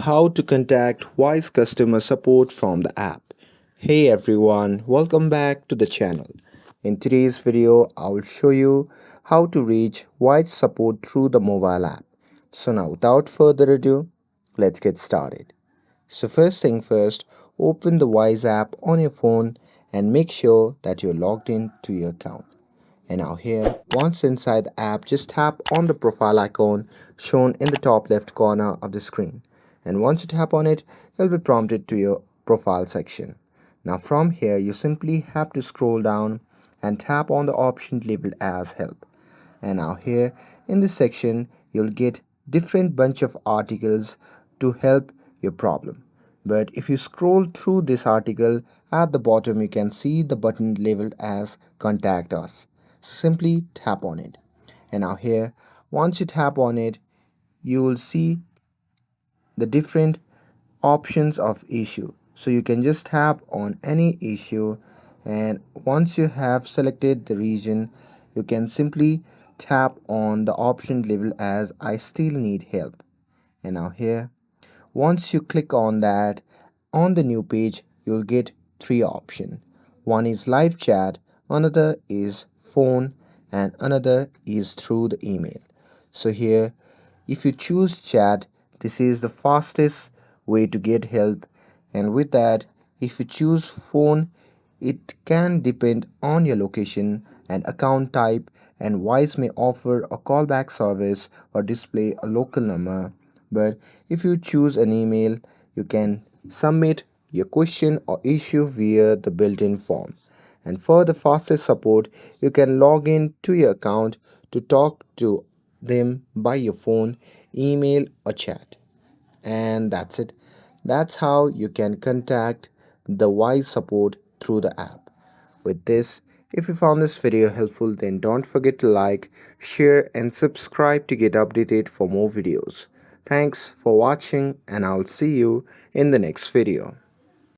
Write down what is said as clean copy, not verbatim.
How to contact voice customer support from the app. Hey everyone, welcome back to the channel. In today's video, I will show you how to reach voice support through the mobile app. So now without further ado, let's get started. So first thing first, open the Wise app on your phone and make sure that you're logged in to your account. And now here, once inside the app, just tap on the profile icon shown in the top left corner of the screen. And once you tap on it, you'll be prompted to your profile section. Now from here, you simply have to scroll down and tap on the option labeled as help. And now here in this section, you'll get different bunch of articles to help your problem. But if you scroll through this article, at the bottom you can see the button labeled as contact us. Simply tap on it. And now here, once you tap on it, you will see the different options of issue. So you can just tap on any issue, and once you have selected the region, you can simply tap on the option labeled as I still need help. And now here, once you click on that, on the new page you'll get three options. One is live chat, another is phone, and another is through the email. So here, if you choose chat, this is the fastest way to get help. And with that, if you choose phone, it can depend on your location and account type, and Wise may offer a callback service or display a local number. But if you choose an email, you can submit your question or issue via the built-in form. And for the fastest support, you can log in to your account to talk to them by your phone, email, or chat. And that's it. That's how you can contact the Wise support through the app. With this, if you found this video helpful, then don't forget to like, share, and subscribe to get updated for more videos. Thanks for watching, and I'll see you in the next video.